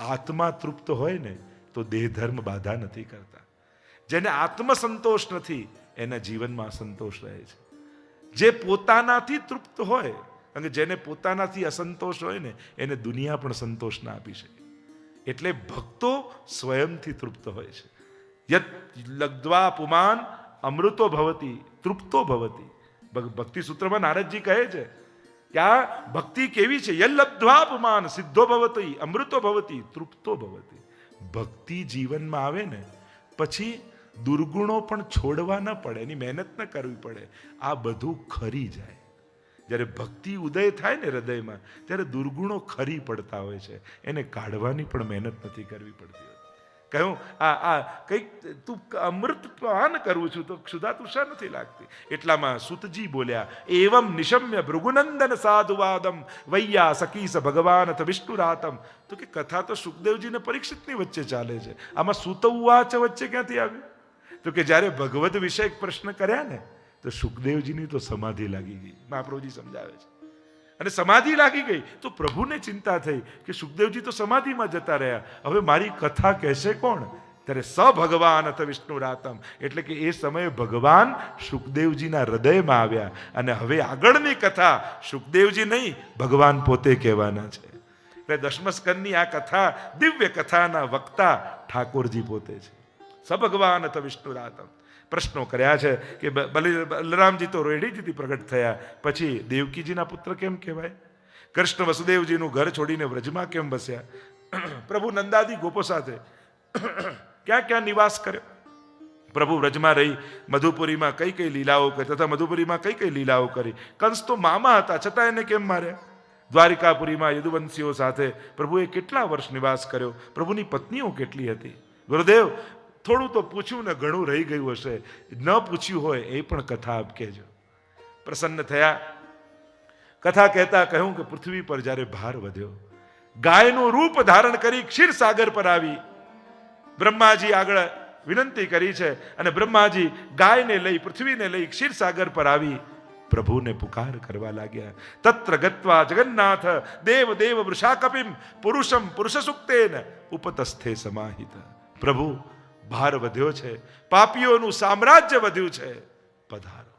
આત્મા તૃપ્ત હોય ને તો દેહ ધર્મ બાધા નથી કરતા. જેને આત્મસંતોષ નથી એના જીવનમાં અસંતોષ રહે છે. જે પોતાનાથી તૃપ્ત હોય, અને જેને પોતાનાથી અસંતોષ હોય ને એને દુનિયા પણ સંતોષ ના આપી શકે. એટલે ભક્તો સ્વયંથી તૃપ્ત હોય છે. યત લબ્ધ્વા પુમાન અમૃતો ભવતી તૃપ્તો ભવતી. ભક્તિ સૂત્રમાં નારદજી કહે છે કે આ ભક્તિ કેવી છે. યત લબ્ધ્વા પુમાન સિદ્ધો ભવતી અમૃતો ભવતી તૃપ્તો ભવતી. ભક્તિ જીવનમાં આવે ને પછી દુર્ગુણો પણ છોડવા ન પડે, એની મહેનત ન કરવી પડે, આ બધું ખરી જાય. જ્યારે ભક્તિ ઉદય થાય ને હૃદયમાં ત્યારે દુર્ગુણો ખરી પડતા હોય છે, એને કાઢવાની પણ મહેનત નથી કરવી પડતી. કહ્યું આ કંઈક તું અમૃત પાન કરું છું તો ક્ષુધા તુષા નથી લાગતી. એટલામાં સુતજી બોલ્યા, એવમ નિશમ્ય ભૃગુનંદન સાધુવાદમ વૈયા સકીસ ભગવાન વિષ્ણુરાતમ. તો કે કથા તો સુખદેવજી ને પરીક્ષિતની વચ્ચે ચાલે છે, આમાં સુત ઉવાચ વચ્ચે ક્યાંથી આવ્યું? તો કે જ્યારે ભગવદ વિષય પ્રશ્ન કર્યા ને તો સુખદેવજીની તો સમાધિ લાગી ગઈ. મહાપ્રભુજી સમજાવે છે. અને સમાધિ લાગી ગઈ તો પ્રભુને ચિંતા થઈ કે સુખદેવજી તો સમાધિમાં જતા રહ્યા, હવે મારી કથા કહેશે કોણ? ત્યારે સ ભગવાન અથ વિષ્ણુ રાતમ, એટલે કે એ સમયે ભગવાન સુખદેવજીના હૃદયમાં આવ્યા અને હવે આગળની કથા સુખદેવજી નહીં ભગવાન પોતે કહેવાના છે. એટલે દશમ સ્કંદની આ કથા દિવ્ય કથાના વક્તા ઠાકોરજી પોતે છે. સ ભગવાન અથ વિષ્ણુ રાતમ. પ્રશ્નો કર્યા છે કે બલરામજી તો રેડીજીથી પ્રગટ થયા, પછી દેવકીજીના પુત્ર કેમ કહેવાય? કૃષ્ણ વસુદેવજીનું ઘર છોડીને વ્રજમાં કેમ બસ્યા? પ્રભુ નંદાદી ગોપો સાથે ક્યાં ક્યાં નિવાસ કર્યો? પ્રભુ વ્રજમાં રહી મધુપુરીમાં કઈ કઈ લીલાઓ કરી, તથા મધુપુરીમાં કઈ કઈ લીલાઓ કરી? કંસ તો મામા હતા છતાં એને કેમ માર્યા? દ્વારિકાપુરીમાં યદુવંશીઓ સાથે પ્રભુએ કેટલા વર્ષ નિવાસ કર્યો? પ્રભુની પત્નીઓ કેટલી હતી? ગુરુદેવ થોડું તો પૂછ્યું ને ઘણું રહી ગયું હશે, ન પૂછ્યું હોય એ પણ કથા આપ કહેજો. પ્રસન્ન થયા. કથા કહેતા કહ્યું કે પૃથ્વી પર જ્યારે ભાર વધ્યો, ગાયનું રૂપ ધારણ કરી ક્ષીરસાગર પર આવી. બ્રહ્માજી આગળ વિનંતી કરી છે અને બ્રહ્માજી ગાયને લઈ પૃથ્વીને લઈ ક્ષીરસાગર પર આવી પ્રભુને પુકાર કરવા લાગ્યા. તત્ર ગત્વા જગન્નાથ દેવ દેવ વૃષાકપિમ પુરુષમ પુરુષ સુક્તેન ઉપતસ્થે સમાહિત. પ્રભુ ભાર વધ્યો છે, પાપીઓનું સામ્રાજ્ય વધ્યું છે, પધારો.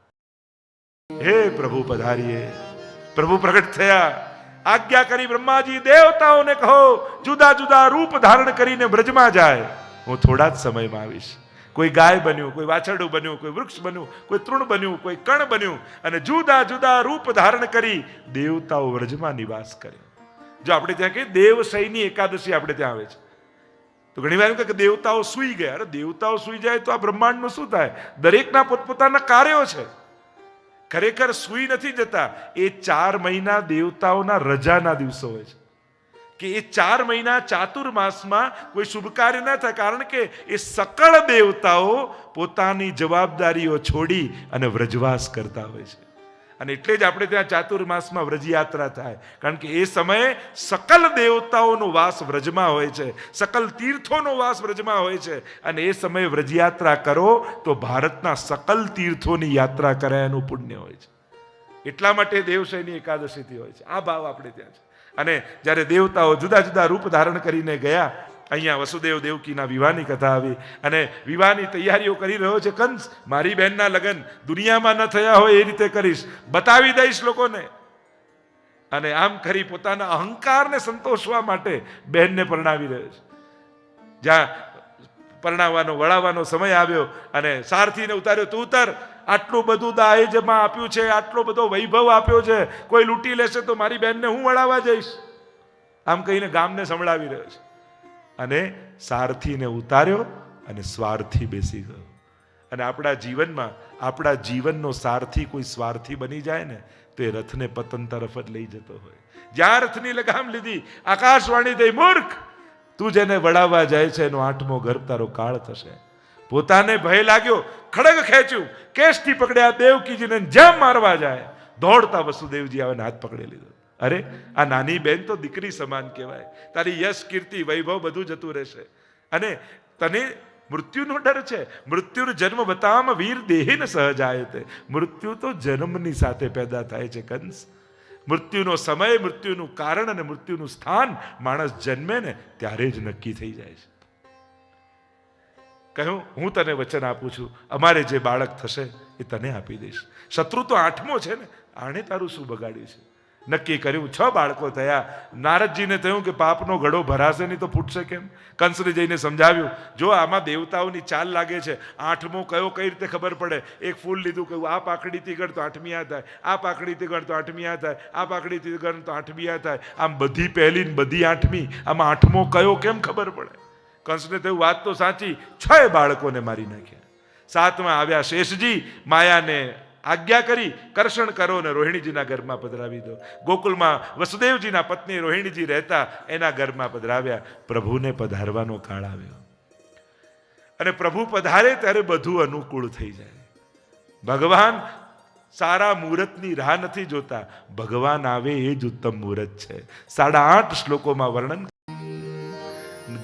હે પ્રભુ પધારીએ. પ્રભુ પ્રગટ થયા. આજ્ઞા કરી બ્રહ્માજી દેવતાઓને કહો જુદા જુદા રૂપ ધારણ કરીને બ્રજમાં જાય, હું થોડા જ સમયમાં આવીશ. કોઈ ગાય બન્યું, કોઈ વાછરડું બન્યું, કોઈ વૃક્ષ બન્યું, કોઈ તૃણ બન્યું, કોઈ કણ બન્યું અને જુદા જુદા રૂપ ધારણ કરી દેવતાઓ વ્રજમાં નિવાસ કર્યો. જો આપણે ત્યાં કહીએ દેવશયની એકાદશી આપણે ત્યાં આવે છે તો ઘણી વાર કે દેવતાઓ સૂઈ ગયા. અરે દેવતાઓ સૂઈ જાય તો આ બ્રહ્માંડનું શું થાય? દરેકના પોતપોતાના કાર્યો છે. ખરેખર સૂઈ નથી જતા. એ 4 મહિના દેવતાઓના રજાના દિવસો હોય છે કે એ 4 મહિના ચાતુર્માસમાં કોઈ શુભ કાર્ય ન થાય, કારણ કે એ સકળ દેવતાઓ પોતાની જવાબદારીઓ છોડી અને વ્રજવાસ કરતા હોય છે. અને એટલે જ આપણે ત્યાં ચાતુર્માસમાં વ્રજયાત્રા થાય, કારણ કે એ સમયે સકલ દેવતાઓનો વાસ વ્રજમાં હોય છે, સકલ તીર્થોનો વાસ વ્રજમાં હોય છે. અને એ સમયે વ્રજયાત્રા કરો તો ભારતના સકલ તીર્થોની યાત્રા કરાય એનું પુણ્ય હોય છે. એટલા માટે દેવશયની એકાદશીથી હોય છે. આ ભાવ આપણે ત્યાં છે. અને જ્યારે દેવતાઓ જુદા જુદા રૂપ ધારણ કરીને ગયા, અહીંયા વસુદેવ દેવકીના વિવાહની કથા આવી અને વિવાહની તૈયારીઓ કરી રહ્યો છે કંસ. મારી બહેનના લગ્ન દુનિયામાં ન થયા હોય એ રીતે કરીશ, બતાવી દઈશ લોકોને. અને આમ કરી પોતાના અહંકારને સંતોષવા માટે બહેનને પરણાવી રહ્યો છે. જ્યાં પરણાવવાનો વળાવવાનો સમય આવ્યો અને સારથીને ઉતાર્યો, તું ઉતર, આટલું બધું દહેજમાં આપ્યું છે, આટલો બધો વૈભવ આપ્યો છે, કોઈ લૂંટી લેશે તો મારી બહેનને હું વળાવવા જઈશ. આમ કહીને ગામને સંભળાવી રહ્યો છે. અને સારથીને ઉતાર્યો અને સ્વાર્થી બેસી ગયો. અને આપણા જીવનમાં આપણા જીવનનો સારથી કોઈ સ્વાર્થી બની જાય ને તો એ રથને પતન તરફ જ લઈ જતો હોય. જ્યાં રથની લગામ લીધી આકાશવાણી થઈ, મૂર્ખ, તું જેને વળાવવા જાય છે એનો 8મો ગર્ભ તારો કાળ થશે. પોતાને ભય લાગ્યો, ખડગ ખેંચ્યું, કેશથી પકડ્યા દેવકીજીને જેમ મારવા જાય, દોડતા વસુદેવજી આવે હાથ પકડી લીધો. અરે આ નાની બેન તો દીકરી સમાન કહેવાય, તારી યશ કીર્તિ વૈભવ બધું જતું રહેશે અને તને મૃત્યુનો ડર છે. મૃત્યુ જન્મ બતામ વીર દેહીન સહજાયતે. મૃત્યુ તો જન્મની સાથે પેદા થાય છે કંસ. મૃત્યુનો સમય, મૃત્યુનું કારણ અને મૃત્યુનું સ્થાન માણસ જન્મે ને ત્યારે જ નક્કી થઈ જાય છે. કહ્યું, હું તને વચન આપું છું, અમારે જે બાળક થશે એ તને આપી દઈશ. શત્રુ તો 8મો છે ને, આણે તારું શું બગાડ્યું છે? નક્કી કર્યું. 6 બાળકો થયા. નારદજીને થયું કે પાપનો ઘડો ભરાશે નહીં તો ફૂટશે કેમ? કંસને જઈને સમજાવ્યું, જો આમાં દેવતાઓની ચાલ લાગે છે, 8મો કયો કઈ રીતે ખબર પડે? એક ફૂલ લીધું, કહ્યું આ પાકડીથી ગણ તો 8મી આ થાય, આ પાકડીથી ગણ તો 8મી આ થાય, આ પાકડીથી ગણ તો 8મી આ થાય, આમ બધી પહેલી ને બધી 8મી, આમાં 8મો કયો કેમ ખબર પડે? કંસને થયું વાત તો સાચી. 6 બાળકોને મારી નાખ્યા. 7મા આવ્યા શેષજી, માયાને આજ્ઞા કરી કર્ષણ કરો ને રોહિણીજીના ઘરમાં પધરાવી દો. ગોકુલમાં વસુદેવજીના પત્ની રોહિણીજી રહેતા, એના ઘરમાં પધરાવ્યા. પ્રભુને પધારવાનો કાળ આવ્યો અને પ્રભુ પધારે ત્યારે બધું અનુકૂળ થઈ જાય. ભગવાન સારા મુહૂર્તની રાહ નથી જોતા, ભગવાન આવે એ જ ઉત્તમ મુહૂર્ત છે. 8.5 શ્લોકોમાં વર્ણન.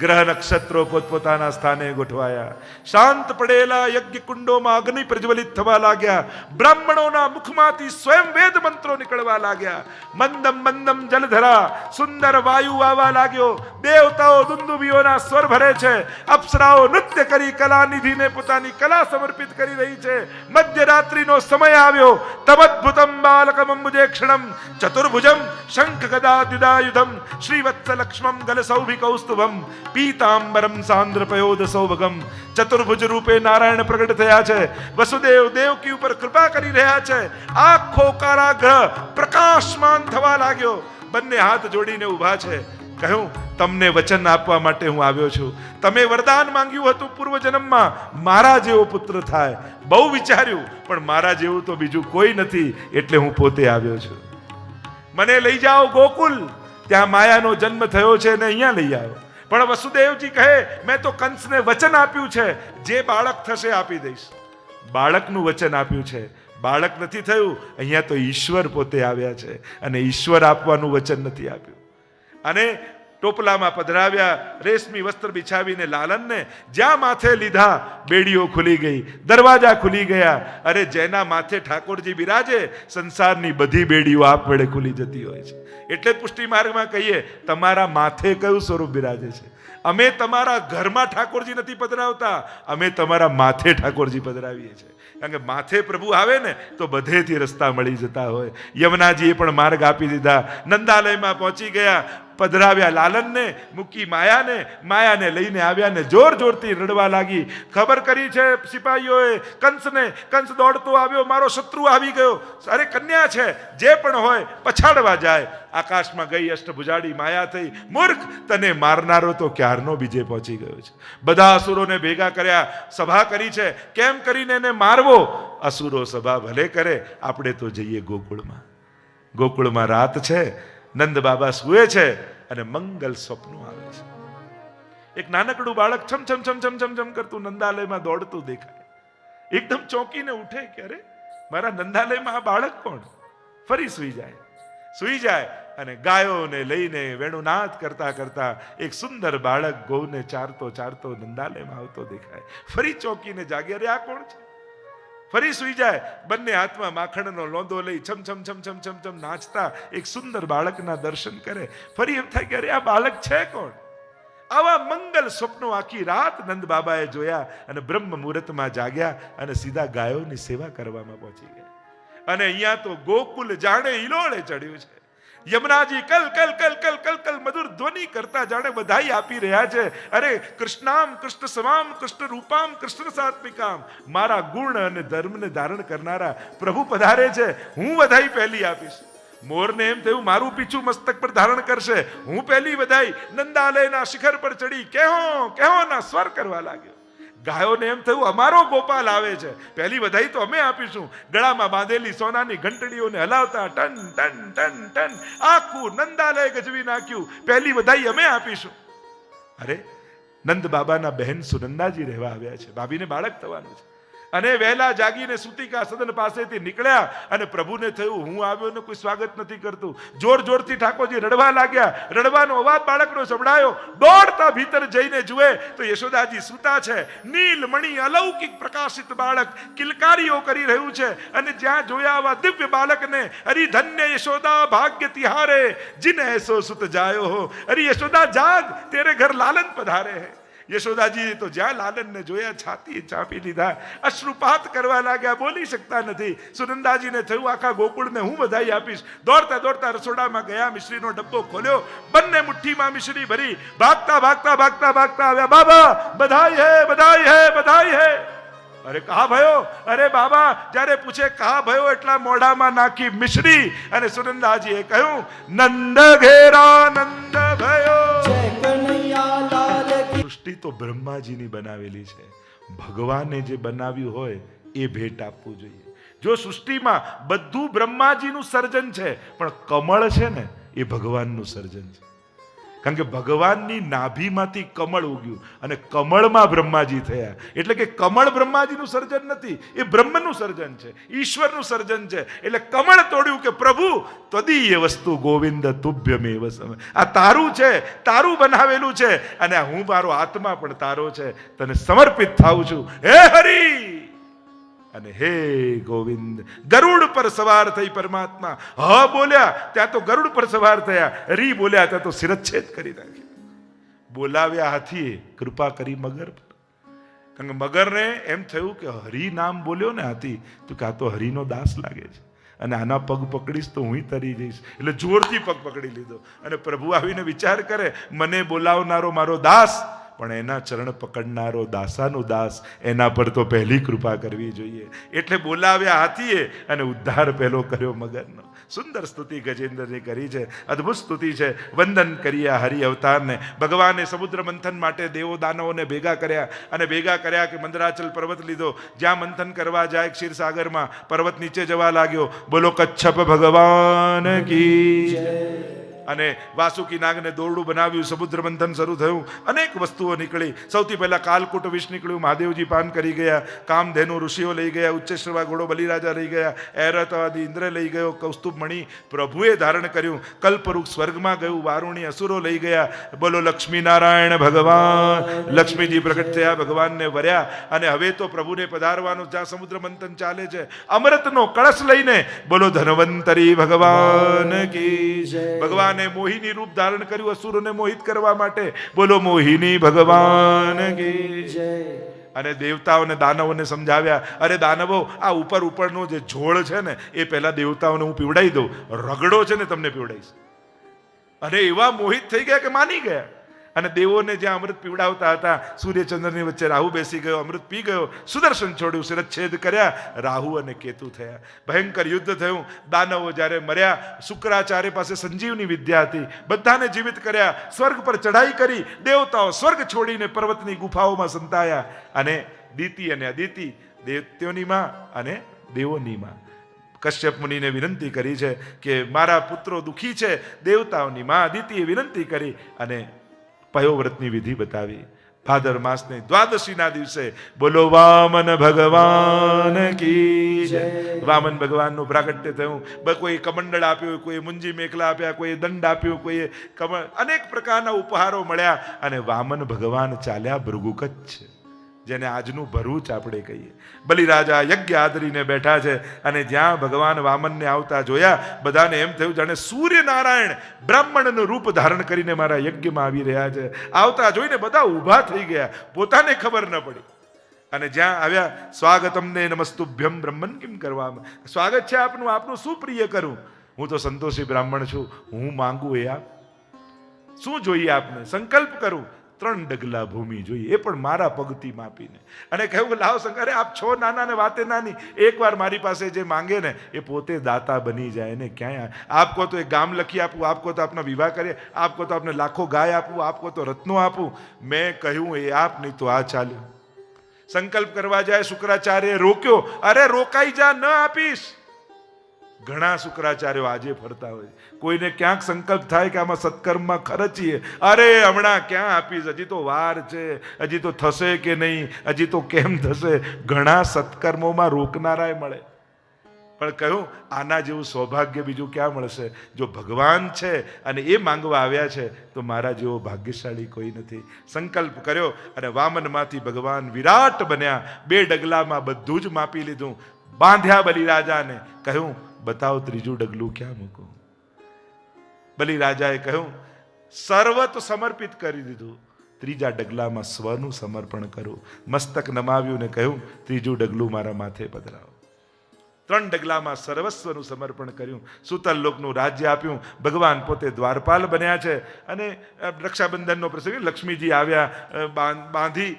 ગ્રહ નક્ષત્રો પોતપોતાના સ્થાને ગોઠવાયા. શાંત પડેલા યજ્ઞ કુંડોમાં અગ્નિ પ્રજ્વલિત થવા લાગ્યા. બ્રાહ્મણોના મુખમાંથી સ્વયં વેદ મંત્રો નીકળવા લાગ્યા. મંદમ મંદમ જલધરા, સુંદર વાયુ આવવા લાગ્યો. દેવતાઓ દુંદુભીઓના સ્વર ભરે છે. અપ્સરાઓ નૃત્ય કરી કલાનિધિને પોતાની કલા સમર્પિત કરી રહી છે. મધ્યરાત્રિનો સમય આવ્યો. તમદ્ભુતમ બાલકમ અંબુજેક્ષણમ ચતુર્ભુજમ શંખ ગદા દ્યુદાયુધમ શ્રીવત્સ લક્ષ્મમ ગલસૌભિકૌસ્તુભમ પીતાંબરમ સાંદ્ર પયોદ સૌભગમ. ચતુર્ભુજ રૂપે નારાયણ પ્રગટ થયા છે. વસુદેવ દેવકી ઉપર કૃપા કરી રહ્યા છે. આખો કારાગૃહ પ્રકાશમાન થવા લાગ્યો. બંને હાથ જોડીને ઊભા છે. કહ્યું, તમને વચન આપવા માટે હું આવ્યો છું. તમે વરદાન માંગ્યું હતું પૂર્વ જન્મમાં, મારા જેવો પુત્ર થાય. બહુ વિચાર્યું, પણ મારા જેવું તો બીજું કોઈ નથી, એટલે હું પોતે આવ્યો છું. મને લઈ જાઓ ગોકુલ, ત્યાં માયાનો જન્મ થયો છે ને અહીંયા લઈ આવો. પણ વસુદેવજી કહે, મેં તો કંસને વચન આપ્યું છે, જે બાળક થશે આપી દઈશ. બાળકનું વચન આપ્યું છે, બાળક નથી થયું. અહીંયા તો ઈશ્વર પોતે આવ્યા છે અને ઈશ્વર આપવાનું વચન નથી આપ્યું. અને ટોપલામાં પધરાવ્યા. રેશમી વસ્ત્ર બિછાવીને લાલનને જ્યાં માથે લીધા, બેડીઓ ખુલી ગઈ, દરવાજા ખુલી ગયા. અરે જેના માથે ઠાકોરજી બિરાજે, સંસારની બધી બેડીઓ આપમેળે ખુલી જતી હોય છે. એટલે પુષ્ટિ માર્ગમાં કહીએ, તમારા માથે કયું સ્વરૂપ બિરાજે છે? અમે તમારા ઘરમાં ઠાકોરજી નથી પધરાવતા, અમે તમારા માથે ઠાકોરજી પધરાવીએ છીએ. કારણ કે માથે પ્રભુ આવે ને તો બધેથી રસ્તા મળી જતા હોય. યમુનાજીએ પણ માર્ગ આપી દીધા. નંદાલયમાં પહોંચી ગયા. પધરાવ્યા લાલનને, મૂકી માયાને લઈને આવ્યા ને જોર જોરથી રડવા લાગી. ખબર કરી છે સિપાહીઓએ કંસને. કંસ દોડતો આવ્યો, મારો શત્રુ આવી ગયો. અરે કન્યા છે, જે પણ હોય પછાડવા જાય. આકાશમાં ગઈ અષ્ટભુજાડી માયા થઈ. મૂર્ખ, તને મારનારો તો ક્યારનો બીજે પહોંચી ગયો છે. બધા અસુરોને ભેગા કર્યા, સભા કરી છે, કેમ કરીને એને મારવો. અસુરો સભા ભલે કરે, આપણે તો જઈએ ગોકુળમાં. ગોકુળમાં રાત છે, નંદ બાબા સુએ છે અને મંગલ સ્વપ્નો આવે છે. એક નાનકડું બાળક છમ છમ છમ છમ છમ છમ કરતું નંદાલયમાં દોડતું દેખાય. એકદમ ચોંકીને ઉઠે કે અરે મારા નંદાલયમાં આ બાળક કોણ? ફરી સુઈ જાય અને ગાયોને લઈને વેણુનાદ કરતા કરતા એક સુંદર બાળક ગૌને ચારતો ચારતો નંદાલયમાં આવતો દેખાય. ફરી ચોંકીને જાગે, અરે આ કોણ છે? ફરી સુઈ જાય. બંને હાથમાં માખણનો લોંદો લઈ છમ છમ છમ છમ છમ છમ નાચતા એક સુંદર બાળકના દર્શન કરે. ફરી એમ થાય કે અરે આ બાળક છે કોણ? આવા મંગલ સ્વપ્નો આખી રાત નંદ બાબાએ જોયા અને બ્રહ્મ મુહૂર્તમાં જાગ્યા અને સીધા ગાયોની સેવા કરવામાં પહોંચી ગયા. અને અહીંયા તો ગોકુલ જાણે હિલોળે ચડ્યું છે. યમુનાજી કલ કલ કલ કલ કલ કલ મધુર ધ્વનિ કરતા જાણે બધાઈ આપી રહ્યા છે. અરે કૃષ્ણામ કૃષ્ણ સમામ કૃષ્ણ રૂપામ કૃષ્ણ સાત્મિકામ. મારા ગુણ અને ધર્મને ધારણ કરનારા પ્રભુ પધારે છે, હું વધાઈ પહેલી આપીશ. મોરને એમ થયું મારું પીછું મસ્તક પર ધારણ કરશે, હું પહેલી વધાઈ. નંદાલયના શિખર પર ચડી કેહો ના સ્વર કરવા લાગ્યો. ગાયોને એમ થયું અમારો ગોપાલ આવે છે, પહેલી વધાઈ તો અમે આપીશું. ગળામાં બાંધેલી સોનાની ઘંટડીઓને હલાવતા ટન ટન ટન ટન આખું નંદાલય ગજવી નાખ્યું. પહેલી વધાઈ અમે આપીશું. અરે નંદ બાબાના બહેન સુનંદાજી રહેવા આવ્યા છે. ભાભીને બાળક થવાનું છે. અને વહેલા જાગીને સુતિકા સદન પાસેથી નીકળ્યા અને પ્રભુને થયું હું આવ્યો ને કોઈ સ્વાગત નથી કરતું. જોર જોરથી ઠાકોરજી રડવા લાગ્યા. રડવાનો અવાજ બાળકનો સંભળાયો. દોડતા ભીતર જઈને જુએ તો યશોદાજી સૂતા છે. નીલમણી અલૌકિક પ્રકાશિત બાળક કિલકારીઓ કરી રહ્યું છે. અને જ્યાં જોયા આવા દિવ્ય બાળકને હરી ધન્ય યશોદા ભાગ્ય તિહારે जिन ऐसो सुत जायो हो. अरे यशोदा जाग, तेरे घर लालन पधारे है. યશોદાજી તો જ્યાં લાલનને જોયા છાતી ચાપી લીધા, અશ્રુપાત કરવા લાગ્યા, બોલી શકતા નથી. સુનંદાજીને થયું આખા ગોકુળને હું બધાઈ આપીશ. દોડતા દોડતા રસોડામાં ગયા, મિશ્રીનો ડબ્બો ખોલ્યો, બંને મુઠ્ઠીમાં મિશ્રી ભરી ભાગતા ભાગતા ભાગતા ભાગતા આવ્યા. બાબા બધાઈ હે, બધાઈ હે, બધાઈ હે. અરે કહા ભયો? અરે બાબા જ્યારે પૂછે કહા ભયો એટલા મોઢામાં નાખી મિશ્રી. અને સુનંદાજીએ કહ્યું નંદ ઘેરા નંદ ભયો. સૃષ્ટિ તો બ્રહ્માજીની બનાવેલી છે. ભગવાને જે બનાવ્યું હોય એ ભેટ આપવું જોઈએ. જો સૃષ્ટિમાં બધું બ્રહ્માજીનું સર્જન છે, પણ કમળ છે ને એ ભગવાનનું સર્જન છે. કારણ કે ભગવાનની નાભીમાંથી કમળ ઉગ્યું અને કમળમાં બ્રહ્માજી થયા. એટલે કે કમળ બ્રહ્માજીનું સર્જન નથી, એ બ્રહ્મનું સર્જન છે, ઈશ્વરનું સર્જન છે. એટલે કમળ તોડ્યું કે પ્રભુ ત્વદીય વસ્તુ ગોવિંદ તુભ્યમેવ સમ. આ તારું છે, તારું બનાવેલું છે, અને હું મારો આત્મા પણ તારો છે, તને સમર્પિત થાઉં છું હે હરી અને હે ગોવિંદ. ગરુડ પર સવાર થઈ પરમાત્મા. હ બોલ્યા ત્યાં તો ગરુડ પર સવાર થયા, રી બોલ્યા ત્યાં તો શિરચ્છેદ કરી નાખી. બોલાવ્યા હાથીએ, કૃપા કરી મગર પર. કારણ કે મગરને એમ થયું કે હરિ નામ બોલ્યો ને હાથી, તો કે આ તો હરિનો દાસ લાગે છે અને આના પગ પકડીશ તો હું તરી જઈશ. એટલે જોરથી પગ પકડી લીધો. અને પ્રભુ આવીને વિચાર કરે મને બોલાવનારો મારો દાસ, પણ એના ચરણ પકડનારો દાસાનું દાસ, એના પર તો પહેલી કૃપા કરવી જોઈએ. એટલે બોલાવ્યા હાથીએ અને ઉદ્ધાર પહેલો કર્યો મગરનો. સુંદર સ્તુતિ ગજેન્દ્રને કરી છે, અદ્ભુત સ્તુતિ છે. વંદન કર્યા હરિ અવતારને. ભગવાને સમુદ્ર મંથન માટે દેવો દાનવોને ભેગા કર્યા અને ભેગા કર્યા કે મંદરાચલ પર્વત લીધો. જ્યાં મંથન કરવા જાય ક્ષીરસાગરમાં પર્વત નીચે જવા લાગ્યો. બોલો કચ્છપ ભગવાન કી. અને વાસુકી નાગને દોરડું બનાવ્યું, સમુદ્ર મંથન શરૂ થયું, અનેક વસ્તુઓ નીકળી. સૌથી પહેલા કાલકૂટ વિષ નીકળ્યું, મહાદેવજી પાન કરી ગયા, કામધેનુ ઋષિઓ લઈ ગયા, ઉચ્ચેશ્રવા ઘોડો બલિરાજા લઈ ગયા, એરત આદિ ઇન્દ્ર લઈ ગયો, કૌસ્તુભ મણિ પ્રભુએ ધારણ કર્યું, કલ્પવૃક્ષ સ્વર્ગમાં ગયું, વારુણી અસુરો લઈ ગયા. બોલો લક્ષ્મી નારાયણ ભગવાન. લક્ષ્મીજી પ્રગટ થયા, ભગવાનને વર્યા. અને હવે તો પ્રભુને પધારવાનું, જ્યાં સમુદ્ર મંથન ચાલે છે, અમૃતનો કળશ લઈને બોલો ધન્વંતરી ભગવાન કી. ભગવાન મોહિની રૂપ ધારણ કર્યું અસુરોને મોહિત કરવા માટે. બોલો મોહિની ભગવાન કી જય. અને દેવતાઓને દાનવોને સમજાવ્યા, અરે દાનવો આ ઉપર ઉપરનો જે ઝોળ છે ને એ પહેલા દેવતાઓને હું પીવડાવી દઉં, રગડો છે ને તમને પીવડાવીશ. અને એવા મોહિત થઈ ગયા કે માની ગયા. અને દેવોને જ્યાં અમૃત પીવડાવતા હતા, સૂર્યચંદ્રની વચ્ચે રાહુ બેસી ગયો, અમૃત પી ગયો, સુદર્શન છોડ્યું, શિરચ્છેદ કર્યા, રાહુ અને કેતુ થયા. ભયંકર યુદ્ધ થયું. દાનવો જ્યારે મર્યા, શુક્રાચાર્ય પાસે સંજીવની વિદ્યા હતી, બધાને જીવિત કર્યા, સ્વર્ગ પર ચઢાઈ કરી. દેવતાઓ સ્વર્ગ છોડીને પર્વતની ગુફાઓમાં સંતાયા. અને દિતિ અને અદિતિ, દૈત્યોની માં અને દેવોની માં, કશ્યપ મુનિને વિનંતી કરી છે કે મારા પુત્રો દુઃખી છે. દેવતાઓની માં અદિતિએ વિનંતી કરી અને પયોવ્રતની વિધિ બતાવી. ભાદર માસની દ્વાદશીના દિવસે બોલો વામન ભગવાન કી જય. વામન ભગવાનનું પ્રાગટ્ય થયું. કોઈ કમંડળ આપ્યું, કોઈ મુંજી મેખલા આપ્યા, કોઈ દંડ આપ્યું, કોઈ અનેક પ્રકારના ઉપહારો મળ્યા. અને વામન ભગવાન ચાલ્યા ભૃગુ કચ્છ, જેને આજનું ભરૂચ આપણે કહીએ. બલિરાજા યજ્ઞ આદરીને બેઠા છે. અને જ્યાં ભગવાન વામનને આવતા જોયા, બધાને એમ થયું જાણે સૂર્યનારાયણ બ્રાહ્મણનું રૂપ ધારણ કરીને મારા યજ્ઞમાં આવી રહ્યા છે. આવતા જોઈને બધા ઊભા થઈ ગયા, પોતાને ખબર ન પડી. અને જ્યાં આવ્યા, સ્વાગતમ ને નમસ્તુભ્યમ બ્રહ્મન કિમ કરવામાં. સ્વાગત છે આપનું, આપનું શું પ્રિય કરું? હું તો સંતોષી બ્રાહ્મણ છું, હું માંગુ એ આપ. શું જોઈએ આપને? સંકલ્પ કરું. 3 ડગલા ભૂમિ જોઈએ, એ પણ મારા પગથી માપીને. અને કહ્યું લાવો શંકર, આપ છો નાના ને વાતે નાની, એકવાર મારી પાસે જે માંગે ને એ પોતે દાતા બની જાય ને. ક્યાંય આપ કહો તો એક ગામ લખી આપું, આપ કહો તો આપના વિવાહ કરીએ, આપ કહો તો આપને લાખો ગાય આપું, આપ કહો તો રત્નો આપું. મેં કહ્યું એ આપ, નહીં તો આ ચાલ્યું. સંકલ્પ કરવા જાય, શુક્રાચાર્ય રોક્યો. અરે રોકાઈ જા, ન આપીશ. ઘણા શુક્રાચાર્યો આજે ફરતા હોય, કોઈને ક્યાંક સંકલ્પ થાય કે આમાં સત્કર્મમાં ખર્ચીએ, અરે હમણાં ક્યાં આપીશ, હજી તો વાર છે, હજી તો થશે કે નહીં, હજી તો કેમ થશે. ઘણા સત્કર્મોમાં રોકનારાય મળે, પણ કહ્યું આના જેવું સૌભાગ્ય બીજું ક્યાં મળશે. જો ભગવાન છે અને એ માંગવા આવ્યા છે તો મારા જેવો ભાગ્યશાળી કોઈ નથી. સંકલ્પ કર્યો અને વામનમાંથી ભગવાન વિરાટ બન્યા. 2 ડગલામાં બધું જ માપી લીધું, બાંધ્યા બલિરાજાને. કહ્યું બતાવો ત્રીજું ડગલું ક્યાં મૂકું. બલિરાજાએ કહ્યું સર્વ તો સમર્પિત કરી દીધું, ત્રીજા ડગલામાં સ્વનું સમર્પણ કરું. મસ્તક નમાવ્યું ને કહ્યું ત્રીજું ડગલું મારા માથે પધરાવો. 3 ડગલામાં સર્વસ્વનું સમર્પણ કર્યું. સુતલ લોકનું રાજ્ય આપ્યું. ભગવાન પોતે દ્વારપાલ બન્યા છે. અને રક્ષાબંધનનો પ્રસંગ, લક્ષ્મીજી આવ્યા, બાંધી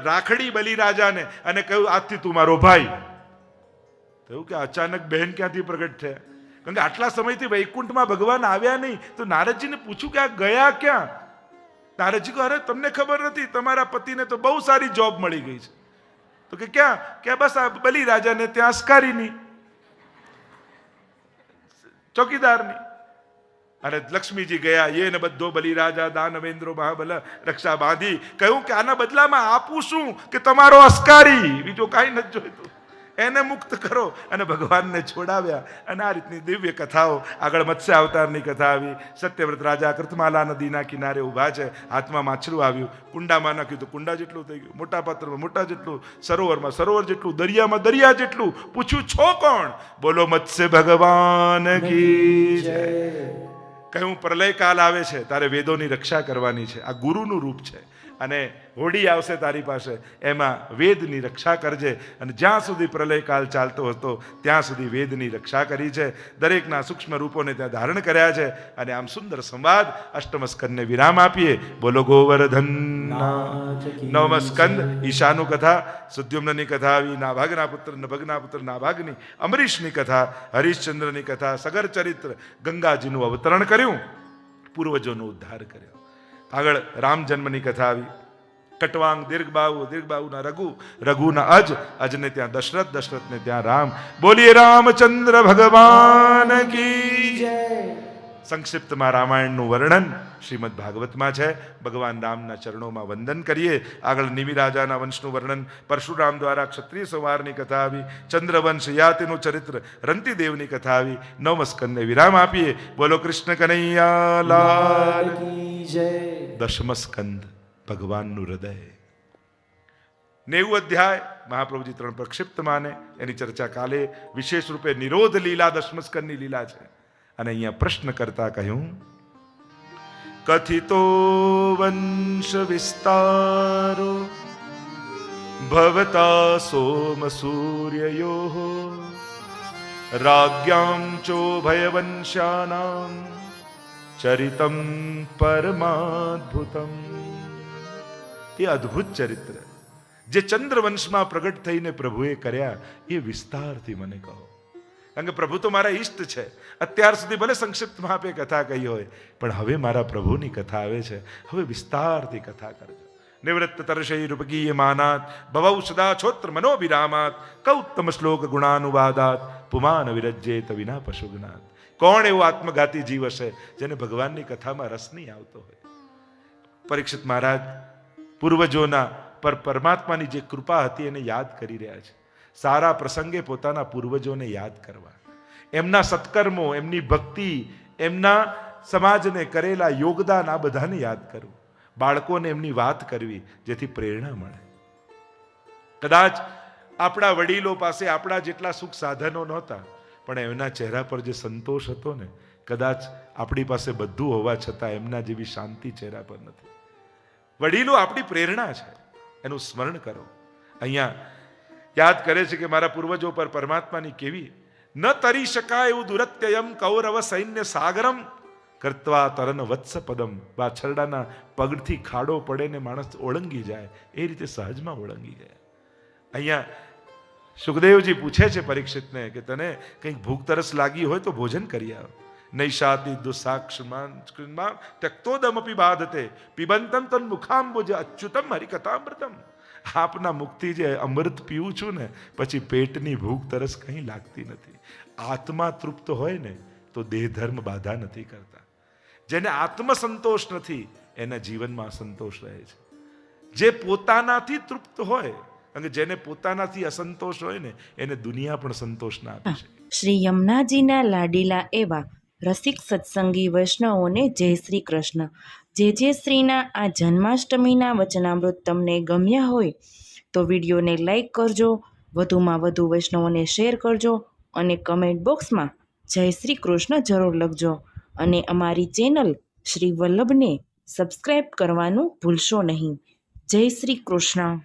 રાખડી બલિરાજાને અને કહ્યું આજથી તું મારો ભાઈ. કહ્યું કે અચાનક બહેન ક્યાંથી પ્રગટ થયા? કારણ કે આટલા સમયથી વૈકુંઠમાં ભગવાન આવ્યા નહીં. તો નારદજીને પૂછ્યું કે આ ગયા ક્યાં? નારદજી કહે અરે તમને ખબર નથી, તમારા પતિને તો બહુ સારી જોબ મળી ગઈ છે. તો કે ક્યાં? કે બસ આ બલિરાજાને ત્યાં અસ્કારીની ચોકીદારની. અને લક્ષ્મીજી ગયા, એ ને બધો બલિરાજા દાનવેન્દ્રો મહાબલ રક્ષા બાંધી. કહ્યું કે આના બદલામાં આપું શું કે તમારો અસ્કારી, બીજું કાંઈ નથી જોઈતું, એને મુક્ત કરો. અને ભગવાનને છોડાવ્યા. અને આ રીતની દિવ્ય કથાઓ. આગળ મત્સ્ય અવતારની કથા આવી. સત્યવ્રત રાજા કૃતમાલા નદીના કિનારે ઊભા છે, હાથમાં માછલું આવ્યું, કુંડામાં નાખ્યું તો કુંડા જેટલું થઈ ગયું, મોટા પાત્રમાં મોટા જેટલું, સરોવરમાં સરોવર જેટલું, દરિયામાં દરિયા જેટલું. પૂછ્યું છો કોણ? બોલો મત્સ્ય ભગવાન કી જય. કહ્યું પ્રલય કાલ આવે છે, તારે વેદોની રક્ષા કરવાની છે. આ ગુરુનું રૂપ છે. અને હોડી આવશે તારી પાસે, એમાં વેદની રક્ષા કરજે. અને જ્યાં સુધી પ્રલયકાલ ચાલતો હતો ત્યાં સુધી વેદની રક્ષા કરી છે. દરેકના સૂક્ષ્મ રૂપોને ત્યાં ધારણ કર્યા છે. અને આમ સુંદર સંવાદ. અષ્ટમ સ્કંદને વિરામ આપીએ. બોલો ગોવર્ધન. નવમ સ્કંદ ઈશાનું કથા, સુદ્યુમ્નની કથા આવી, નાભાગના પુત્ર નભગના પુત્ર નાભાગની, અમરીશની કથા, હરિશ્ચંદ્રની કથા, સગર ચરિત્ર, ગંગાજીનું અવતરણ કર્યું, પૂર્વજોનો ઉદ્ધાર કર્યો. આગળ રામ જન્મની કથા આવી. કટવાંગ દીર્ઘબાહુ, દીર્ઘબાહુના રઘુ, રઘુના અજને ત્યાં દશરથ, દશરથને ત્યાં રામ. બોલીએ રામચંદ્ર ભગવાન કી જય. સંક્ષિપ્તમાં રામાયણનું વર્ણન શ્રીમદ ભાગવતમાં છે. ભગવાન રામના ચરણોમાં વંદન કરીએ. આગળ નિમિ રાજાના વંશનું વર્ણન, પરશુરામ દ્વારા ક્ષત્રિય સંવારની કથા આવી, ચંદ્રવંશ યાતિનું ચરિત્ર, રંતિદેવની કથા આવી. નવમ સ્કંદને વિરામ આપીએ. બોલો કૃષ્ણ કનૈયા લાલ કી જય. દશમ સ્કંદ ભગવાનનું હૃદય. 90 અધ્યાય મહાપ્રભુજી 3 પ્રક્ષિપ્ત માને. એની ચર્ચા કાલે વિશેષ રૂપે નિરોધ લીલા દશમ સ્કંદની લીલા છે. અને અહીંયા પ્રશ્ન કરતા કહ્યું કથિતો વંશ વિસ્તારો ભવતા સોમ સૂર્યયો રાજ્યામ ચોભયવંશ્યાનામ ચરિતમ પરમાદ્ભુતમ. એ અદ્ભુત ચરિત્ર જે ચંદ્રવંશમાં પ્રગટ થઈને પ્રભુએ કર્યા એ વિસ્તારથી મને કહો. કારણ કે પ્રભુ તો મારા ઈષ્ટ છે. અત્યાર સુધી ભલે સંક્ષિપ્તમાં આપે કથા કહી હોય, પણ હવે મારા પ્રભુની કથા આવે છે. હવે વિસ્તારથી કથા કરજો. નિવૃત્ત તર્ષય રૂપગીય માનાત ભવૌ સદા છોત્ર મનોવિરામાત કૌત્તમ શ્લોક ગુણાનુવાદાત પુમાન વિરજ્યેત વિના પશુગનાત. કોણ એવો આત્મઘાતી જીવ હશે જેને ભગવાનની કથામાં રસ નહીં આવતો હોય? પરીક્ષિત મહારાજ પૂર્વજોના પર પરમાત્માની જે કૃપા હતી એને યાદ કરી રહ્યા છે. સારા પ્રસંગે પોતાના પૂર્વજોને યાદ કરવા, એમના સત્કર્મો, એમની ભક્તિ, એમના સમાજને કરેલા યોગદાન, આ બધાને યાદ કરવું. બાળકોને એમની વાત કરવી જેથી પ્રેરણા મળે. કદાચ આપણા વડીલો પાસે આપણા જેટલા સુખ સાધનો નહોતા, પણ એમના ચહેરા પર જે સંતોષ હતો ને, કદાચ આપણી પાસે બધું હોવા છતાં એમના જેવી શાંતિ ચહેરા પર નથી. વડીલો આપણી પ્રેરણા છે, એનું સ્મરણ કરો. અહીંયા યાદ કરે છે કે મારા પૂર્વજો પર પરમાત્માની કેવી ન તરી શકાય એવું દુરત્યયમ કૌરવ સૈન્ય સાગરમ કરત્વા તરન વત્સ પદમ. વાછરડાના પગથી ખાડો પડે ને માણસ ઓળંગી જાય એ રીતે સહજમાં ઓળંગી ગયા. અહીંયા સુખદેવજી પૂછે છે પરીક્ષિતને કે તને કંઈક ભૂખ તરસ લાગી હોય તો ભોજન કરી આવ. નૈષાદિ દુસાક્ષમાન ત્યક્તોદમપી બાધતે પિબંતમ તન્મુખાંબુજ અચ્યુતમ હરિકથામૃતમ. આપના મુખથી જે અમૃત પીવું છું ને, પછી પેટની ભૂખ તરસ કંઈ લાગતી નથી. આત્મા તૃપ્ત હોય ને તો દેહ ધર્મ બાધા નથી કરતા. જેને આત્મસંતોષ નથી એના જીવનમાં અસંતોષ રહે છે. જે પોતાનાથી તૃપ્ત હોય અને જેને પોતાનાથી અસંતોષ હોય ને એને દુનિયા પણ સંતોષ ના આપી શકે. શ્રી યમુનાજીના લાડીલા એવા રસિક સત્સંગી વૈષ્ણવોને જય શ્રી કૃષ્ણ. જે શ્રીના આ જન્માષ્ટમીના વચનામૃત તમને ગમ્યા હોય તો વિડીયોને લાઈક કરજો, વધુમાં વધુ વૈષ્ણવોને શેર કરજો અને કમેન્ટ બોક્સમાં જય શ્રી કૃષ્ણ જરૂર લખજો. અને અમારી ચેનલ શ્રી વલ્લભને સબસ્ક્રાઈબ કરવાનું ભૂલશો નહીં. જય શ્રી કૃષ્ણ.